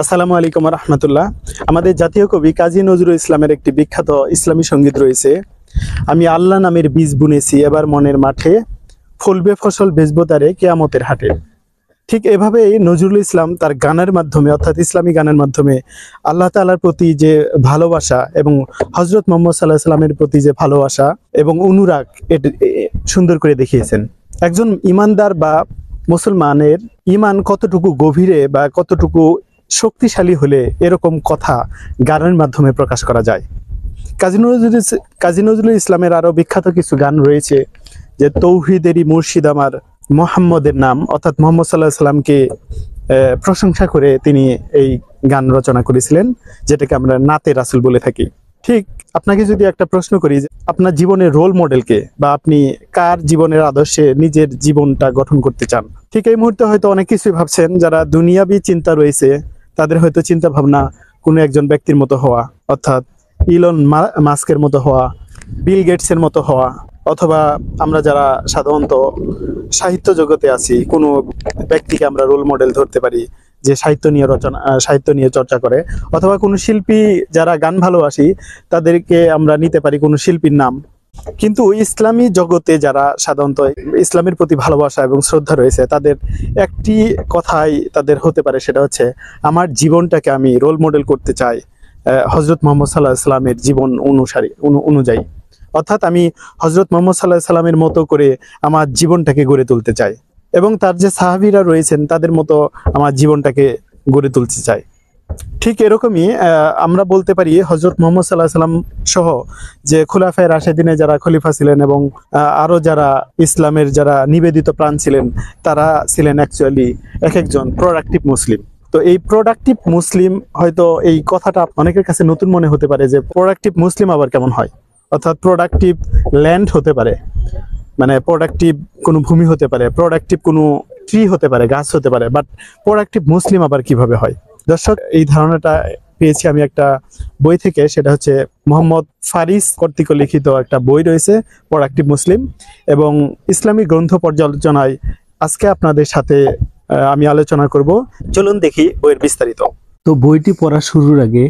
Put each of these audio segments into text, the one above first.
আসসালামু আলাইকুম রহমতুল্লাহ। আমাদের জাতীয় কবি কাজী নজরুল ইসলামের একটি বিখ্যাত ইসলামী সঙ্গীত রয়েছে, আমি আল্লাহ নামের বীজ বুনেছি এবার মনের মাঠে, ফলবে ফসল বেচবো তারে কিয়ামতের হাটে। ঠিক এভাবেই নজরুল ইসলাম তার গানের মাধ্যমে অর্থাৎ ইসলামী গানের মাধ্যমে আল্লাহ তাআলার প্রতি যে ভালোবাসা এবং হজরত মোহাম্মদ সাল্লাহ সাল্লামের প্রতি যে ভালোবাসা এবং অনুরাগ সুন্দর করে দেখিয়েছেন। একজন ইমানদার বা মুসলমানের ইমান কতটুকু গভীরে বা কতটুকু শক্তিশালী হলে এরকম কথা গানের মাধ্যমে প্রকাশ করা যায়। কাজী নজরুল ইসলামের আরো বিখ্যাত কিছু গান রয়েছে, যে তৌহিদেরই মুর্শিদ আমার মোহাম্মদের নাম, অর্থাৎ মোহাম্মদ সাল্লাহ সাল্লামকে প্রশংসা করে তিনি এই গান রচনা করেছিলেন, যেটাকে আমরা নাতে রাসূল বলে থাকি। ঠিক আপনাকে যদি একটা প্রশ্ন করি যে আপনার জীবনের রোল মডেলকে বা আপনি কার জীবনের আদর্শে নিজের জীবনটা গঠন করতে চান, ঠিক এই মুহূর্তে হয়তো অনেক কিছুই ভাবছেন। যারা দুনিয়াবী চিন্তা রয়েছে তাদের হয়তো চিন্তা ভাবনা কোনো একজন ব্যক্তির মতো হওয়া, অর্থাৎ ইলন মাস্কের মতো হওয়া, বিল গেটসের মতো হওয়া, অথবা আমরা যারা সাধারণত সাহিত্য জগতে আছি কোনো ব্যক্তিকে আমরা রোল মডেল ধরতে পারি যে সাহিত্য নিয়ে চর্চা করে, অথবা কোনো শিল্পী যারা গান ভালোবাসি তাদেরকে আমরা নিতে পারি কোনো শিল্পীর নাম। কিন্তু ইসলামী জগতে যারা সাধারণত ইসলামের প্রতি ভালোবাসা এবং শ্রদ্ধা রয়েছে তাদের একটি কথাই তাদের হতে পারে, সেটা হচ্ছে আমার জীবনটাকে আমি রোল মডেল করতে চাই হজরত মোহাম্মদ সাল্লাহ সাল্লামের জীবন অনুযায়ী, অর্থাৎ আমি হজরত মোহাম্মদ সাল্লাহ সাল্লামের মতো করে আমার জীবনটাকে গড়ে তুলতে চাই এবং তার যে সাহাবীরা রয়েছেন তাদের মতো আমার জীবনটাকে গড়ে তুলতে চাই। ঠিক এরকমই আমরা বলতে পারি হজরত মোহাম্মদ সাল্লাহ সাল্লাম সহ যে খুলাফায়ে রাশেদিনে যারা খলিফা ছিলেন এবং আরো যারা ইসলামের যারা নিবেদিত প্রাণ ছিলেন, তারা ছিলেন অ্যাকচুয়ালি এক একজন প্রোডাক্টিভ মুসলিম। তো এই প্রোডাক্টিভ মুসলিম, হয়তো এই কথাটা অনেকের কাছে নতুন মনে হতে পারে যে প্রোডাক্টিভ মুসলিম আবার কেমন হয়, অর্থাৎ প্রোডাক্টিভ ল্যান্ড হতে পারে, মানে প্রোডাক্টিভ কোনো ভূমি হতে পারে, প্রোডাক্টিভ কোনো ট্রি হতে পারে, গাছ হতে পারে, বাট প্রোডাক্টিভ মুসলিম আবার কিভাবে হয়? দর্শক, এই ধারণাটা পেয়েছি আমি একটা বই থেকে, সেটা হচ্ছে মোহাম্মদ ফারিস কর্তৃক লিখিত একটা বই রয়েছে প্রোডাক্টিভ মুসলিম, এবং ইসলামী গ্রন্থ পর্যালোচনায় আজকে আপনাদের সাথে আমি আলোচনা করব। চলুন দেখি বইয়ের বিস্তারিত। তো বইটি পড়া শুরুর আগে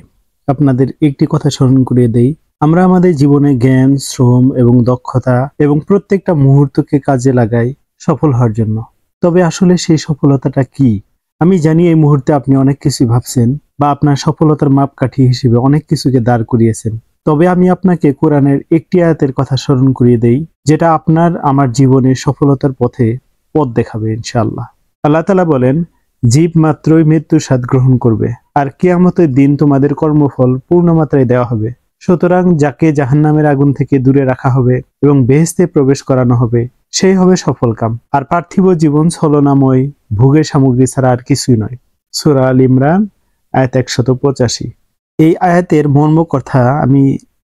আপনাদের একটি কথা স্মরণ করিয়ে দেই, আমরা আমাদের জীবনে জ্ঞান, শ্রম এবং দক্ষতা এবং প্রত্যেকটা মুহূর্তকে কাজে লাগাই সফল হওয়ার জন্য। তবে আসলে সেই সফলতাটা কি? আমি জানি এই মুহূর্তে আপনি অনেক কিছু ভাবছেন বা আপনার সফলতার মাপকাঠি হিসেবে অনেক কিছুকে দাঁড় করিয়েছেন। তবে আমি আপনাকে কোরআনের একটি আয়াতের কথা স্মরণ করিয়ে দেই, যেটা আপনার আমার জীবনের সফলতার পথে পথ দেখাবে ইনশাআল্লাহ। আল্লাহ তাআলা বলেন, জীব মাত্রই মৃত্যুর স্বাদ গ্রহণ করবে, আর কিয়ামতের দিন তোমাদের কর্মফল পূর্ণ মাত্রায় দেওয়া হবে। সুতরাং যাকে জাহান্নামের আগুন থেকে দূরে রাখা হবে এবং বেহেশতে প্রবেশ করানো হবে, সেই হবে সফলকাম। আর পার্থিব জীবন ছলনাময় ভোগের সামগ্রী ছাড়া আর কিছুই নয়। সূরা আল ইমরান আয়াত 185। এই আয়াতের মর্ম কথা আমি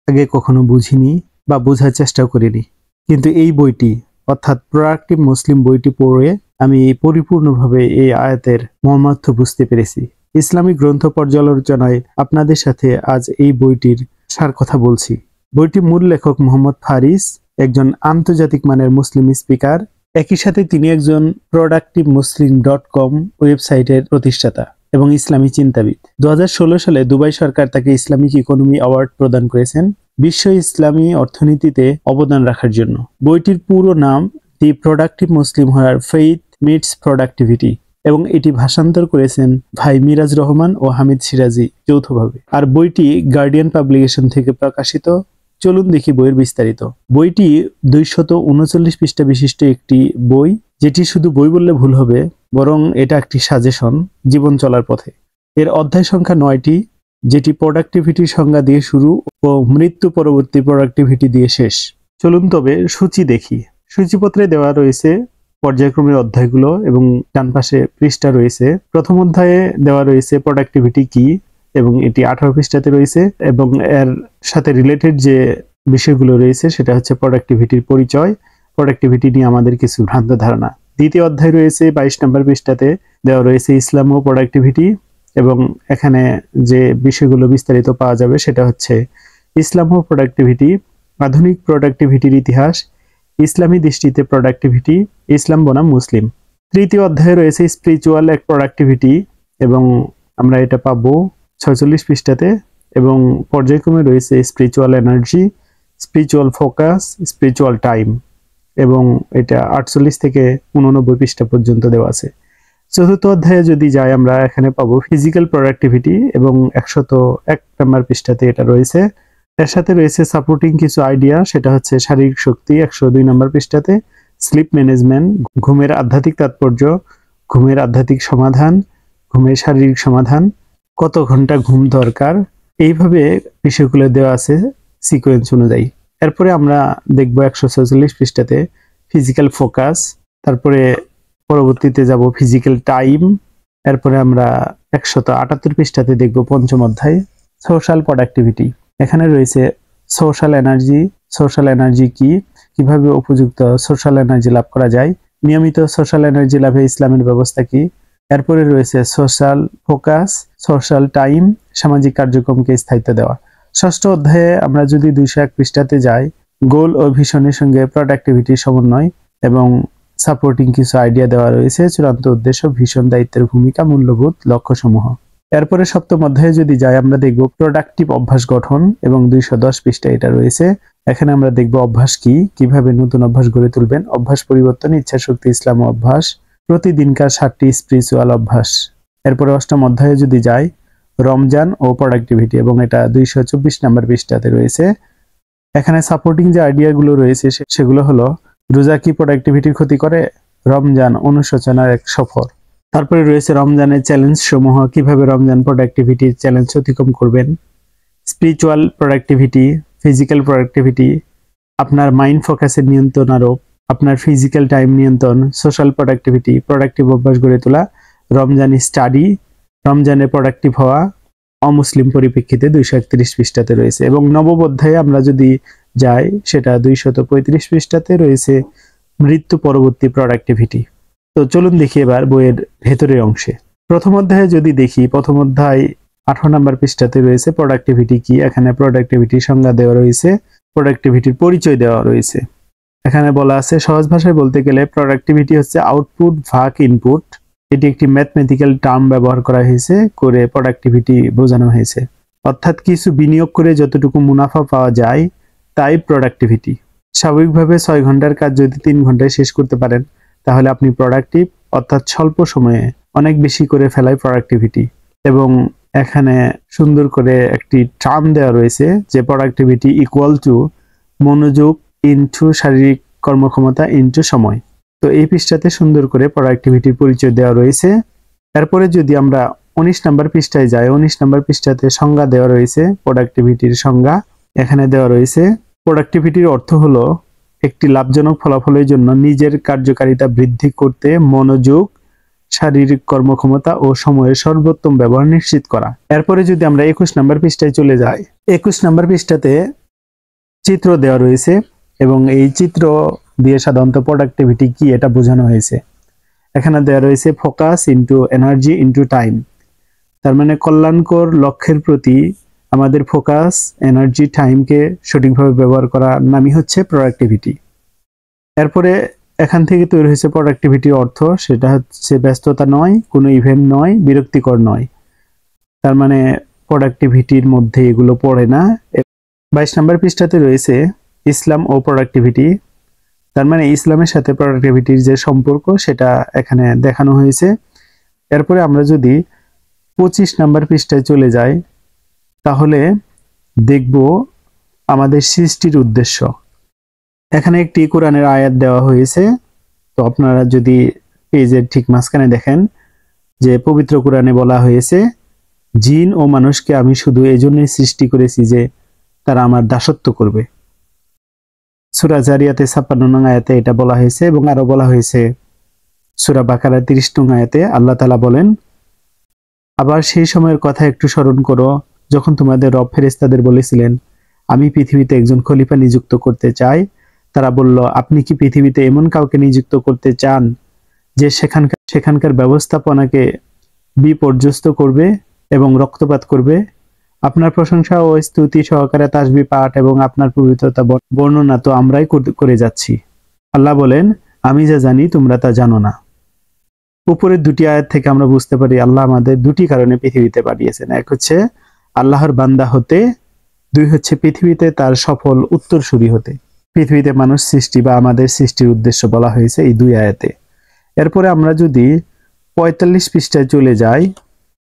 আগে কখনো বুঝিনি বা বোঝার চেষ্টা করিনি, কিন্তু এই বইটি অর্থাৎ প্রোডাক্টিভ মুসলিম বইটি পড়ে আমি পরিপূর্ণভাবে এই আয়াতের মর্মার্থ বুঝতে পেরেছি। ইসলামী গ্রন্থ পর্যালোচনায় আপনাদের সাথে আজ এই বইটির সার কথা বলছি। বইটির মূল লেখক মোহাম্মদ ফারিস একজন আন্তর্জাতিক মানের মুসলিম স্পিকার, একই সাথে তিনি একজন productivemuslim.com ওয়েবসাইটের প্রতিষ্ঠাতা এবং ইসলামী চিন্তাবিদ। 2016 সালে দুবাই সরকার তাকে ইসলামিক ইকোনমি অ্যাওয়ার্ড প্রদান করেছেন বিশ্ব ইসলামী অর্থনীতিতে অবদান রাখার জন্য। বইটির পুরো নাম দি প্রোডাক্টিভ মুসলিম হোয়ার ফেইথ মিটস প্রোডাক্টিভিটি, এবং এটি ভাষান্তর করেছেন ভাই মিরাজ রহমান ও হামিদ সিরাজি যৌথভাবে। আর বইটি গার্ডিয়ান পাবলিকেশন থেকে প্রকাশিত। চলুন দেখি বইয়ের বিস্তারিত। বইটি 239 পৃষ্ঠা বিশিষ্ট একটি বই, যেটি শুধু বই বললে ভুল হবে, বরং এটা একটি সাজেশন জীবন চলার পথে। এর অধ্যায় সংখ্যা 9টি, যেটি প্রোডাক্টিভিটির সংজ্ঞা দিয়ে শুরু ও মৃত্যু পরবর্তী প্রোডাক্টিভিটি দিয়ে শেষ। চলুন তবে সূচি দেখি। সূচিপত্রে দেওয়া রয়েছে পর্যায়ক্রমের অধ্যায়গুলো এবং ডান পাশে পৃষ্ঠা রয়েছে। প্রথম অধ্যায়ে দেওয়া রয়েছে প্রোডাক্টিভিটি কি, এবং এটি 18 পৃষ্ঠাতে রয়েছে, এবং এর সাথে রিলেটেড যে বিষয়গুলো রয়েছে সেটা হচ্ছে প্রোডাক্টিভিটির পরিচয়, প্রোডাক্টিভিটি নিয়ে আমাদের কিছু ভ্রান্ত ধারণা। দ্বিতীয় অধ্যায় রয়েছে 22 নম্বর পৃষ্ঠাতে দেওয়া রয়েছে ইসলাম ও প্রোডাক্টিভিটি, এবং এখানে যে বিষয়গুলো বিস্তারিত পাওয়া যাবে সেটা হচ্ছে ইসলাম ও প্রোডাক্টিভিটি, আধুনিক প্রোডাক্টিভিটির ইতিহাস, ইসলামী দৃষ্টিতে প্রোডাক্টিভিটি, ইসলাম বনাম মুসলিম। তৃতীয় অধ্যায়ে রয়েছে স্পিরিচুয়াল এক প্রোডাক্টিভিটি, এবং আমরা এটা পাবো 46 পৃষ্ঠাতে, এবং পর্যায়ক্রমে রয়েছে spiritual energy, spiritual focus, spiritual time, এবং এটা 48 থেকে 89 পৃষ্ঠা পর্যন্ত দেওয়া আছে। চতুর্থ অধ্যায়ে যদি যাই আমরা এখানে পাবো ফিজিক্যাল প্রোডাক্টিভিটি, এবং 101 নম্বর পৃষ্ঠাতে এটা রয়েছে। এর সাথে রয়েছে সাপোর্টিং কিছু আইডিয়া, সেটা হচ্ছে শারীরিক শক্তি 102 নম্বর পৃষ্ঠাতে, স্লিপ ম্যানেজমেন্ট, ঘুমের আধ্যাত্মিক তাৎপর্য, ঘুমের আধ্যাত্মিক সমাধান, ঘুমের শারীরিক সমাধান, কত ঘন্টা ঘুম দরকার, এইভাবে বিষয়গুলো দেওয়া আছে সিকোয়েন্স অনুযায়ী। এরপরে আমরা দেখব 146 পৃষ্ঠাতে ফিজিক্যাল ফোকাস, তারপরে পরবর্তীতে যাব ফিজিক্যাল টাইম, এরপরে আমরা 178 পৃষ্ঠাতে দেখব পঞ্চম অধ্যায় সোশ্যাল প্রোডাক্টিভিটি। এখানে রয়েছে সোশ্যাল এনার্জি। সোশ্যাল এনার্জি কি, কিভাবে উপযুক্ত সোশ্যাল এনার্জি লাভ করা যায়, নিয়মিত সোশ্যাল এনার্জি লাভে ইসলামের ব্যবস্থা কি। এরপরে রয়েছে সোশ্যাল ফোকাস, সোশ্যাল টাইম, সামাজিক কার্যক্রমকে স্থায়িত্ব দেওয়া। ষষ্ঠ অধ্যায়ে আমরা যদি 201 পৃষ্ঠাতে যাই, গোল ও ভিশনের সঙ্গে প্রোডাক্টিভিটির সমন্বয় এবং সাপোর্টিং কিছু আইডিয়া দেওয়া রয়েছে, চূড়ান্ত উদ্দেশ্য, ভীষণ, দায়িত্বের ভূমিকা, মূল্যবোধ, লক্ষ্যসমূহ। এরপরে সপ্তম অধ্যায়ে যদি যাই আমরা দেখব প্রোডাক্টিভ অভ্যাস গঠন, এবং 210 পৃষ্ঠা এটা রয়েছে। এখানে আমরা দেখব অভ্যাস কি, কিভাবে নতুন অভ্যাস গড়ে তুলবেন, অভ্যাস পরিবর্তন, ইচ্ছা শক্তি, ইসলাম ও অভ্যাস, প্রতিদিনকার 7টি স্পিরিচুয়াল অভ্যাস। এরপরে অষ্টম অধ্যায়ে যদি যাই রমজান ও প্রোডাক্টিভিটি, এবং এটা 224 নম্বর পৃষ্ঠাতে রয়েছে। এখানে সাপোর্টিং যে আইডিয়াগুলো রয়েছে সেগুলো হলো রোজা কি প্রোডাক্টিভিটির ক্ষতি করে, রমজান অনুশোচনার এক সফর। তারপরে রয়েছে রমজানের চ্যালেঞ্জ সমূহ, কিভাবে রমজান প্রোডাক্টিভিটির চ্যালেঞ্জ অতিক্রম করবেন, স্পিরিচুয়াল প্রোডাক্টিভিটি, ফিজিক্যাল প্রোডাক্টিভিটি, আপনার মাইন্ড ফোকাসের নিয়ন্ত্রণ আরোপ, আপনার ফিজিক্যাল টাইম নিয়ন্ত্রণ, সোশ্যাল প্রোডাক্টিভিটি, প্রোডাক্টিভ অভ্যাস গড়ে তোলা, রমজান স্টাডি, রমজানে প্রোডাক্টিভ হওয়া, অমুসলিম পরিপ্রেক্ষিতে 231 পৃষ্ঠাতে রয়েছে। এবং নবম অধ্যায়ে আমরা যদি যাই সেটা 235 পৃষ্ঠাতে রয়েছে মৃত্যু পরবর্তী প্রোডাক্টিভিটি। তো চলুন দেখি এবার বইয়ের ভেতরের অংশে। প্রথম অধ্যায়ে যদি দেখি, প্রথম অধ্যায় 18 নম্বর পৃষ্ঠাতে রয়েছে প্রোডাক্টিভিটি কি। এখানে প্রোডাক্টিভিটির সংজ্ঞা দেওয়া রয়েছে, প্রোডাক্টিভিটির পরিচয় দেওয়া রয়েছে। এখানে বলা আছে সহজ ভাষায় বলতে গেলে প্রোডাক্টিভিটি হচ্ছে আউটপুট ভাগ ইনপুট। এটি একটি ম্যাথমেটিক্যাল টার্ম ব্যবহার করা হয়েছে করে প্রোডাক্টিভিটি বোঝানো হয়েছে, অর্থাৎ কিছু বিনিয়োগ করে যতটুকু মুনাফা পাওয়া যায় তাই প্রোডাক্টিভিটি। স্বাভাবিকভাবে 6 ঘন্টার কাজ যদি 3 ঘন্টায় শেষ করতে পারেন তাহলে আপনি প্রোডাক্টিভ, অর্থাৎ স্বল্প সময়ে অনেক বেশি করে ফেলাই প্রোডাক্টিভিটি। এবং এখানে সুন্দর করে একটি টার্ম দেওয়া রয়েছে যে প্রোডাক্টিভিটি ইকুয়াল টু মনোযোগ ইনটু শারীরিক কর্মক্ষমতা ইনটু সময়। তো এই পৃষ্ঠাতে সুন্দর করে প্রোডাক্টিভিটির পরিচয় দেওয়া রয়েছে। এরপরে যদি আমরা 19 নম্বর পৃষ্ঠায় যাই, 19 নম্বর পৃষ্ঠাতে সংজ্ঞা দেওয়া রয়েছে প্রোডাক্টিভিটির সংজ্ঞা। এখানে দেওয়া রয়েছে প্রোডাক্টিভিটির অর্থ হলো একটি লাভজনক ফলাফলের জন্য নিজের কার্যকারিতা বৃদ্ধি করতে মনোযোগ, শারীরিক কর্মক্ষমতা ও সময়ের সর্বোত্তম ব্যবহার নিশ্চিত করা। এরপরে যদি আমরা 21 নম্বর পৃষ্ঠায় চলে যাই, 21 নম্বর পৃষ্ঠাতে চিত্র দেওয়া রয়েছে এবং এই চিত্র দিয়ে সাধারণত প্রোডাক্টিভিটি কি এটা বোঝানো হয়েছে। এখানে দেওয়া রয়েছে focus into energy into time, তার মানে কল্যাণকর লক্ষ্যের প্রতি আমাদের ফোকাস, এনার্জি, টাইমকে সঠিকভাবে ব্যবহার করার নামই হচ্ছে প্রোডাক্টিভিটি। এরপরে এখান থেকে তৈরি হয়েছে প্রোডাক্টিভিটি অর্থ, সেটা হচ্ছে ব্যস্ততা নয়, কোনো ইভেন্ট নয়, বিরক্তিকর নয়। তার মানে প্রোডাক্টিভিটির মধ্যে এগুলো পড়ে না। 22 নম্বর পৃষ্ঠাতে রয়েছে ইসলাম ও প্রোডাক্টিভিটি, তার মানে ইসলামের সাথে প্রোডাক্টিভিটির যে সম্পর্ক সেটা এখানে দেখানো হয়েছে। এরপরে আমরা যদি 25 নম্বর পৃষ্ঠায় চলে যাই তাহলে দেখব আমাদের সৃষ্টির উদ্দেশ্য। এখানে একটি কোরআনের আয়াত দেওয়া হয়েছে। তো আপনারা যদি পেজের ঠিক মাঝখানে দেখেন যে পবিত্র কোরআনে বলা হয়েছে জিন ও মানুষকে আমি শুধু এজন্যই সৃষ্টি করেছি যে তারা আমার দাসত্ব করবে। সূরা জারিয়াতে 56 নং আয়াতে এটা বলা হয়েছে এবং আরো বলা হয়েছে সূরা বাকারা 30 নং আয়াতে আল্লাহ তাআলা বলেন, আবার সেই সময়ের কথা একটু স্মরণ করো যখন তোমাদের রব ফেরেশতাদের বলেছিলেন আমি পৃথিবীতে একজন খলিফা নিযুক্ত করতে চাই। তারা বলল, আপনি কি পৃথিবীতে এমন কাউকে নিযুক্ত করতে চান যে সেখানকার ব্যবস্থাপনাকে বিপর্যস্ত করবে এবং রক্তপাত করবে? আপনার প্রশংসা ও স্তুতি সহকারে তাসবিহ পাঠ এবং আপনার পবিত্রতা বর্ণনা তো আমরাই করে যাচ্ছি। আল্লাহ বলেন, আমি যা জানি তোমরা তা জানো না। উপরের দুটি আয়াত থেকে আমরা বুঝতে পারি আল্লাহ আমাদের দুটি কারণে পৃথিবীতে পাঠিয়েছেন। এক হচ্ছে আল্লাহর বান্দা হতে, দুই হচ্ছে পৃথিবীতে তার সফল উত্তরসূরি হতে। পৃথিবীতে মানুষ সৃষ্টি বা আমাদের সৃষ্টির উদ্দেশ্য বলা হয়েছে এই দুই আয়াতে। এরপরে আমরা যদি 45 পৃষ্ঠায় চলে যাই,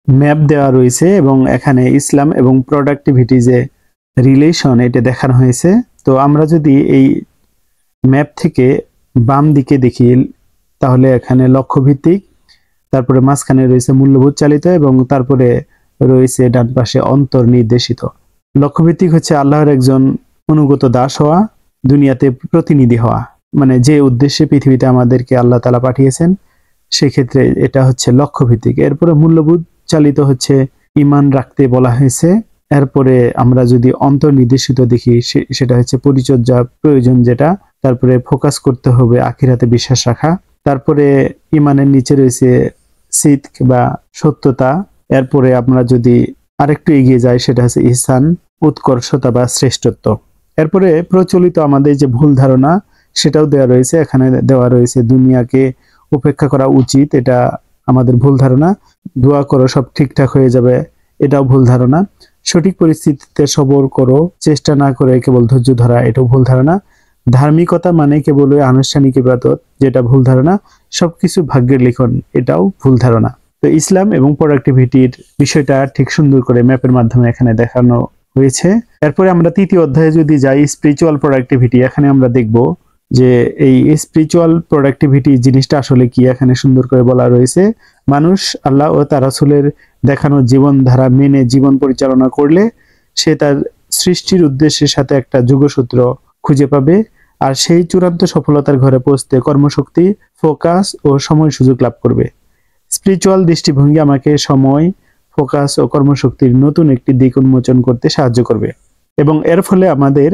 ম্যাপ দেওয়া রয়েছে এবং এখানে ইসলাম এবং প্রোডাক্টিভিটি যে রিলেশন এটা দেখানো হয়েছে। তো আমরা যদি এই ম্যাপ থেকে বাম দিকে দেখি তাহলে এখানে লক্ষ্যভিত্তিক, তারপরে মাঝখানে রয়েছে মূল্যবোধ চালিত এবং তারপরে রয়েছে ডান পাশে অন্তর্নির্দেশিত। লক্ষ্যভিত্তিক হচ্ছে আল্লাহর একজন অনুগত দাস হওয়া, দুনিয়াতে প্রতিনিধি হওয়া, মানে যে উদ্দেশ্যে পৃথিবীতে আমাদেরকে আল্লাহ তাআলা পাঠিয়েছেন সেক্ষেত্রে এটা হচ্ছে লক্ষ্যভিত্তিক। এরপরে মূল্যবোধ চালিত হচ্ছে ঈমান রাখতে বলা হয়েছে। এরপরে আমরা যদি অন্তর্নির্দেশিত দেখি সেটা হচ্ছে পরিচর্যা প্রয়োজন যেটা, তারপরে ফোকাস করতে হবে আখিরাতে বিশ্বাস রাখা, তারপরে ঈমানের নিচে রয়েছে সিদক বা সত্যতা। এরপরে আমরা যদি আরেকটু এগিয়ে যাই সেটা হচ্ছে ইহসান, উৎকর্ষতা বা শ্রেষ্ঠত্ব। এরপরে প্রচলিত আমাদের যে ভুল ধারণা সেটাও দেওয়া রয়েছে, এখানে দেওয়া রয়েছে দুনিয়াকে উপেক্ষা করা উচিত, এটা আমাদের ভুল ধারণা। দোয়া করো সব ঠিকঠাক হয়ে যাবে, এটাও ভুল ধারণা। সঠিক পরিস্থিতিতে সবর করো, চেষ্টা না করে কেবল ধৈর্য ধরা, এটাও ভুল ধারণা। ধার্মিকতা মানে কেবল আনুষ্ঠানিক ইবাদত, যেটা ভুল ধারণা। সবকিছু ভাগ্যের লিখন, এটাও ভুল ধারণা। তো ইসলাম এবং প্রোডাক্টিভিটির বিষয়টা ঠিক সুন্দর করে ম্যাপের মাধ্যমে এখানে দেখানো হয়েছে। এরপরে আমরা তৃতীয় অধ্যায়ে যদি যাই, স্পিরিচুয়াল প্রোডাক্টিভিটি, এখানে আমরা দেখব যে এই স্পিরিচুয়াল প্রোডাক্টিভিটি জিনিসটা আসলে কি। এখানে সুন্দর করে বলা রয়েছে, মানুষ আল্লাহ ও তার রাসূলের দেখানো জীবনধারা মেনে জীবন পরিচালনা করলে সে তার সৃষ্টির উদ্দেশ্যের সাথে একটা যোগসূত্র খুঁজে পাবে, আর সেই চূড়ান্ত সফলতার ঘরে পৌঁছতে কর্মশক্তি, ফোকাস ও সময় সুযোগ লাভ করবে। স্পিরিচুয়াল দৃষ্টিভঙ্গি আমাকে সময়, ফোকাস ও কর্মশক্তির নতুন একটি দিক উন্মোচন করতে সাহায্য করবে এবং এর ফলে আমাদের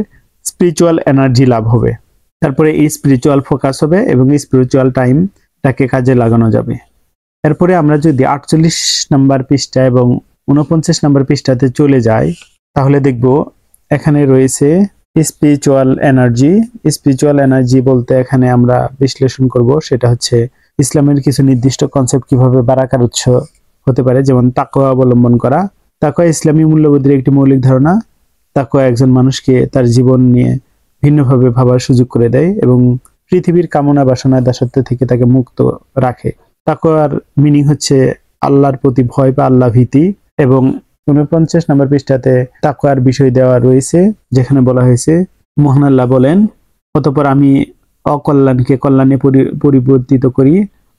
স্পিরিচুয়াল এনার্জি লাভ হবে। তারপরে এই স্পিরিচুয়াল ফোকাস হবে এবং স্পিরিচুয়াল টাইমটাকে কাজে লাগানো যাবে। এরপরে আমরা যদি 48 নাম্বার পৃষ্ঠা এবং 49 নাম্বার পৃষ্ঠাতে চলে যাই তাহলে দেখব এখানে রয়েছে স্পিরিচুয়াল এনার্জি। স্পিরিচুয়াল এনার্জি বলতে এখানে আমরা বিশ্লেষণ করব সেটা হচ্ছে ইসলামের কিছু নির্দিষ্ট কনসেপ্ট কিভাবে বারাকার উৎস হতে পারে, যেমন তাকওয়া অবলম্বন করা। তাকওয়া ইসলামী মূল্যবোধের একটি মৌলিক ধারণা। তাকওয়া একজন মানুষকে তার জীবন নিয়ে ভিন্নভাবে ভাবার সুযোগ করে দেয় এবং পৃথিবীর কামনা বাসনা দাসত্ব থেকে তাকে মুক্ত রাখে। তাকওয়ার মিনিং হচ্ছে আল্লাহর প্রতি ভয় বা আল্লাহ ভীতি। এবং 49 নম্বর পৃষ্ঠাতে তাকওয়ার বিষয় দেওয়া রয়েছে, যেখানে বলা হয়েছে মহান আল্লাহ বলেন, অতঃপর আমি অকল্যাণকে কল্যাণে পরিবর্তিত করি,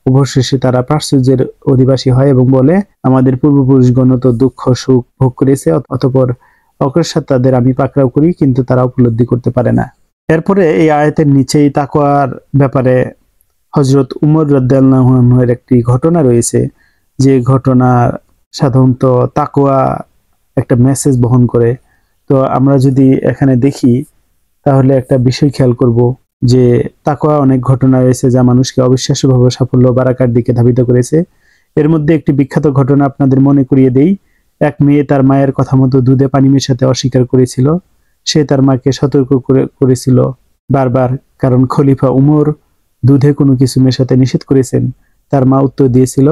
অবশেষে তারা প্রাচুর্যের অধিবাসী হয় এবং বলে আমাদের পূর্বপুরুষগণ তো দুঃখ সুখ ভোগ করেছে, অতঃপর অকস্মাৎ তাদের আমি পাকড়াও করি কিন্তু তারা উপলব্ধি করতে পারে না। এরপরে এই আয়াতের নিচেই তাকওয়ার ব্যাপারে হযরত উমর রাদিয়াল্লাহু আনহুর একটি ঘটনা রয়েছে, যে ঘটনা সাধারণত তাকওয়া একটা মেসেজ বহন করে। তো আমরা যদি এখানে দেখি তাহলে একটা বিষয় খেয়াল করব যে তাকওয়া অনেক ঘটনা রয়েছে যা মানুষকে অবিশ্বাস্যভাবে সাফল্য বারাকার দিকে ধাবিত করেছে। এর মধ্যে একটি বিখ্যাত ঘটনা আপনাদের মনে করিয়ে দেই। এক মেয়ে তার মায়ের কথা মতো দুধে পানি মেশাতে অস্বীকার করেছিল। সে তার মাকে সতর্ক করেছিল বারবার, কারণ খলিফা উমর দুধে কোনো কিছু মেশাতে নিষেধ করেছেন। তার মা উত্তর দিয়েছিল,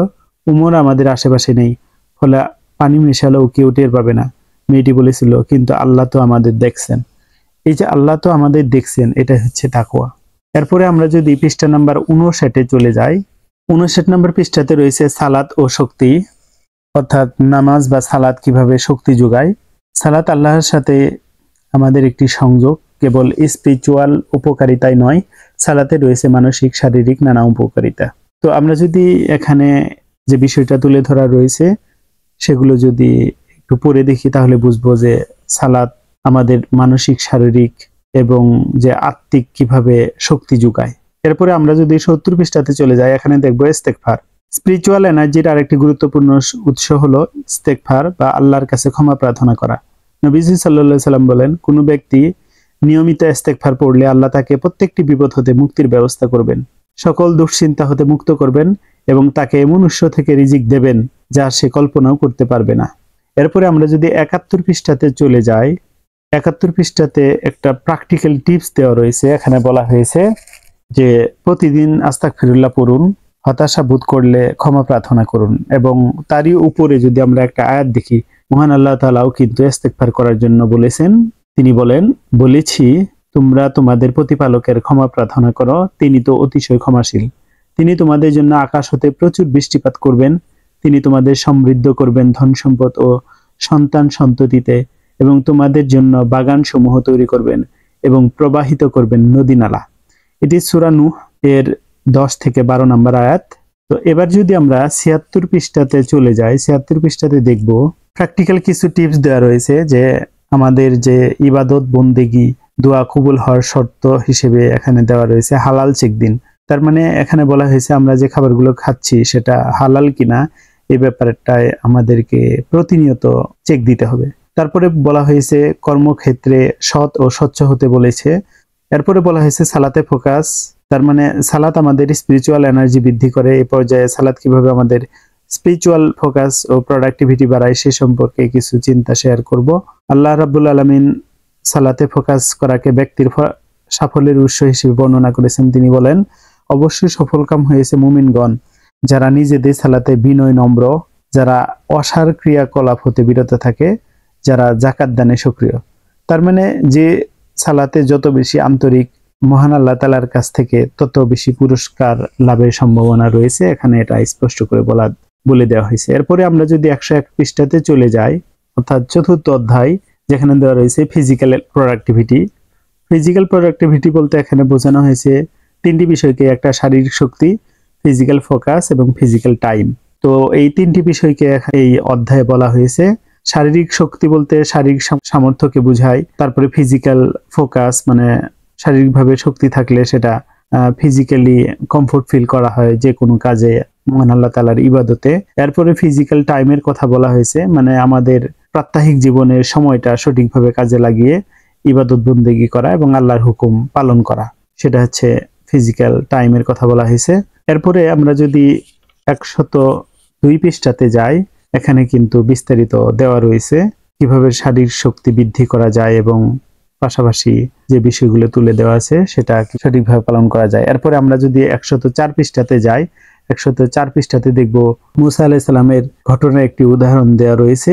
উমর আমাদের আশেপাশে নেই, ফলে পানি মেশালেও কেউ টের পাবে না। মেয়েটি বলেছিল, কিন্তু আল্লাহ তো আমাদের দেখছেন। এই যে আল্লাহ তো আমাদের দেখছেন, এটা হচ্ছে তাকওয়া। এরপরে আমরা যদি পৃষ্ঠা নাম্বার 59 চলে যাই, 59 নম্বর পৃষ্ঠাতে রয়েছে সালাত ও শক্তি, অর্থাৎ নামাজ বা সালাত কিভাবে শক্তি যোগায়। সালাত আল্লাহর সাথে আমাদের একটি সংযোগ, কেবল স্পিরিচুয়াল উপকারিতাই নয়, সালাতে রয়েছে মানসিক শারীরিক নানা উপকারিতা। তো আমরা যদি এখানে যে বিষয়টা তুলে ধরা রয়েছে সেগুলো যদি একটু পড়ে দেখি তাহলে বুঝবো যে সালাত আমাদের মানসিক, শারীরিক এবং যে আত্মিক কিভাবে শক্তি যোগায়। এরপরে আমরা যদি 70 পৃষ্ঠাতে চলে যাই, এখানে দেখবো ইস্তেগফার। স্পিরিচুয়াল এনার্জির আরেকটি গুরুত্বপূর্ণ উৎস হলো ইস্তেগফার বা আল্লাহর কাছে ক্ষমা প্রার্থনা করা। নবীজি সাল্লাল্লাহু আলাইহি সাল্লাম বলেন, কোনো ব্যক্তি নিয়মিত ইস্তেগফার পড়লে আল্লাহ তাকে প্রত্যেকটি বিপদ হতে মুক্তির ব্যবস্থা করবেন, সকল দুশ্চিন্তা হতে মুক্ত করবেন এবং তাকে এমন উৎস থেকে রিজিক দেবেন যা সে কল্পনাও করতে পারবে না। এরপরে আমরা যদি 71 পৃষ্ঠাতে চলে যাই, 71 পৃষ্ঠাতে একটা প্র্যাকটিক্যাল টিপস দেওয়া রয়েছে। এখানে বলা হয়েছে যে প্রতিদিন আস্তাগফিরুল্লাহ পড়ুন হতাশা বোধ করলে ক্ষমা প্রার্থনা করুন। এবং তারই উপরে যদি আমরা একটা আয়াত দেখি, মহান আল্লাহ তাআলাও কিন্তু ইস্তেগফার করার জন্য বলেছেন। তিনি বলেন, বলেছি তোমরা তোমাদের প্রতিপালকের ক্ষমা প্রার্থনা করো, তিনি তো অতিশয় ক্ষমাশীল। তিনি তোমাদের জন্য আকাশ হতে প্রচুর বৃষ্টিপাত করবেন, তিনি তোমাদের সমৃদ্ধ করবেন ধন সম্পদ ও সন্তান সন্ততিতে, এবং তোমাদের জন্য বাগান সমূহ তৈরি করবেন এবং প্রবাহিত করবেন নদী নালা। এটি সূরা নূহ এর 10 থেকে 12 নম্বর আয়াত। তো এবার যদি আমরা 76 পৃষ্ঠাতে চলে যাই, 76 পৃষ্ঠাতে দেখব প্র্যাকটিক্যাল কিছু টিপস দেওয়া রয়েছে যে আমাদের যে ইবাদত বন্দেগী দোয়া কবুল হওয়ার শর্ত হিসেবে এখানে দেওয়া রয়েছে হালাল চেক দিন। তার মানে এখানে বলা হয়েছে আমরা যে খাবারগুলো খাচ্ছি সেটা হালাল কিনা এই ব্যাপারটায় আমাদেরকে প্রতিনিয়ত চেক দিতে হবে। তারপরে বলা হয়েছে কর্মক্ষেত্রে সৎ ও স্বচ্ছ হতে বলেছে। এরপরে বলা হয়েছে সালাতে ফোকাস, তার মানে সালাত আমাদের স্পিরিচুয়াল এনার্জি বৃদ্ধি করে। এই পর্যায়ে সালাত কিভাবে আমাদের স্পিরিচুয়াল ফোকাস ও প্রোডাক্টিভিটি বাড়ায় সে সম্পর্কে কিছু চিন্তা শেয়ার করব। আল্লাহ রাব্বুল আলামিন সালাতে ফোকাস করাকে ব্যক্তির সাফল্যের উৎস হিসেবে বর্ণনা করেছেন। তিনি বলেন, অবশ্যই সফলকাম হয়েছে মুমিনগণ যারা নিজেদের সালাতে বিনয় নম্র, যারা অসার ক্রিয়াকলাপ হতে বিরত থাকে, যারা যাকাত দানে সক্রিয়। তার মানে যে সালাতে যত বেশি আন্তরিক, মহান আল্লাহ তাআলার কাছ থেকে তত বেশি পুরস্কার লাভের সম্ভাবনা রয়েছে, এখানে এটা স্পষ্ট করে বলে দেওয়া হয়েছে। এরপরে আমরা যদি 101 পৃষ্ঠাতে চলে যাই, অর্থাৎ 4র্থ অধ্যায়, যেখানে দেওয়া রয়েছে ফিজিক্যাল প্রোডাক্টিভিটি। ফিজিক্যাল প্রোডাক্টিভিটি বলতে এখানে বোঝানো হয়েছে 3টি বিষয়কে, একটা শারীরিক শক্তি, ফিজিক্যাল ফোকাস এবং ফিজিক্যাল টাইম। তো এই 3টি বিষয়কে এই অধ্যায়ে বলা হয়েছে। শারীরিক শক্তি বলতে শারীরিক সামর্থ্যকে বোঝায়, তারপরে ফিজিক্যাল ফোকাস মানে শারীরিকভাবে শক্তি থাকলে সেটা ফিজিক্যালি কমফোর্ট ফিল করা হয় যে কোনো কাজে, মহান আল্লাহ তাআলার ইবাদতে। এরপরে ফিজিক্যাল টাইমের কথা বলা হয়েছে, মানে আমাদের প্রাত্যহিক জীবনের সময়টা সঠিকভাবে কাজে লাগিয়ে ইবাদত বন্দেগী করা এবং আল্লাহর হুকুম পালন করা, সেটা হচ্ছে ফিজিক্যাল টাইমের কথা বলা হয়েছে। এরপরে আমরা যদি 102 পৃষ্ঠাতে যাই, এখানে কিন্তু বিস্তারিত দেওয়া রয়েছে কিভাবে শারীরিক শক্তি বৃদ্ধি করা যায় এবং পাশাপাশি যে বিষয়গুলো তুলে দেওয়া আছে সেটা সঠিকভাবে পালন করা যায়। এরপরে আমরা যদি 104 পৃষ্ঠাতে যাই, 104 পৃষ্ঠাতে দেখব মুসা আলাইহিস সালামের ঘটনার একটি উদাহরণ দেওয়া রয়েছে।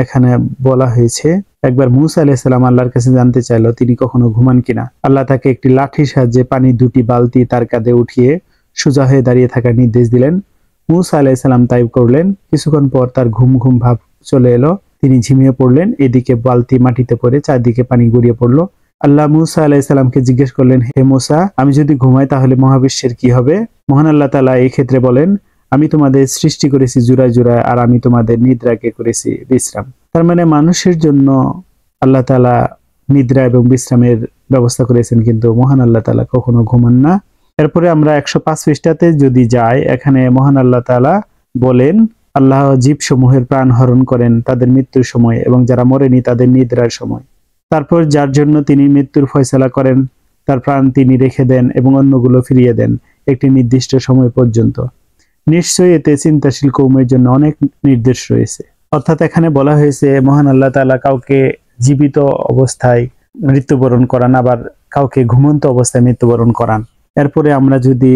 এখানে বলা হয়েছে, একবার মুসা আলাইহিস সালাম আল্লাহর কাছে জানতে চাইলো তিনি কখনো ঘুমান কিনা। আল্লাহ তাকে একটি লাঠির সাহায্যে পানি 2টি বালতি তার কাঁধে উঠিয়ে সোজা হয়ে দাঁড়িয়ে থাকার নির্দেশ দিলেন। মুসা আলাইহিস সালাম তাই করলেন। কিছুক্ষণ পর তার ঘুম ঘুম ভাব চলে এলো, তিনি ঝিমিয়ে পড়লেন। এদিকে বালতি মাটিতে পড়ে চারদিকে পানি গড়িয়ে পড়লো। আল্লাহ মুসা আলাইহিস সালামকে জিজ্ঞেস করলেন, হে মুসা, আমি যদি ঘুমাই তাহলে মহাবিশ্বের কি হবে? মহান আল্লাহ তাআলা এই ক্ষেত্রে বলেন, আমি তোমাদের সৃষ্টি করেছি জোড়ায় জোড়ায়, আর আমি তোমাদের নিদ্রাকে করেছি বিশ্রাম। তার মানে মানুষের জন্য আল্লাহ তাআলা নিদ্রা এবং বিশ্রামের ব্যবস্থা করেছেন, কিন্তু মহান আল্লাহ তাআলা কখনো ঘুমান না। এরপরে আমরা 105 পৃষ্ঠাতে যদি যাই, এখানে মহান আল্লাহ তাআলা বলেন, আল্লাহ জীব সমূহের প্রাণ হরণ করেন তাদের মৃত্যুর সময় এবং যারা মরেনি তাদের নিদ্রার সময়। তারপর যার জন্য তিনি মৃত্যুর ফয়সালা করেন তার প্রাণ তিনি রেখে দেন এবং অন্যগুলো ফিরিয়ে দেন একটি নির্দিষ্ট সময় পর্যন্ত। নিশ্চয়ই এতে চিন্তাশীল কওমের জন্য অনেক নির্দেশ রয়েছে। অর্থাৎ এখানে বলা হয়েছে মহান আল্লাহ তাআলা কাউকে জীবিত অবস্থায় মৃত্যুবরণ করান, আবার কাউকে ঘুমন্ত অবস্থায় মৃত্যুবরণ করান। এরপরে আমরা যদি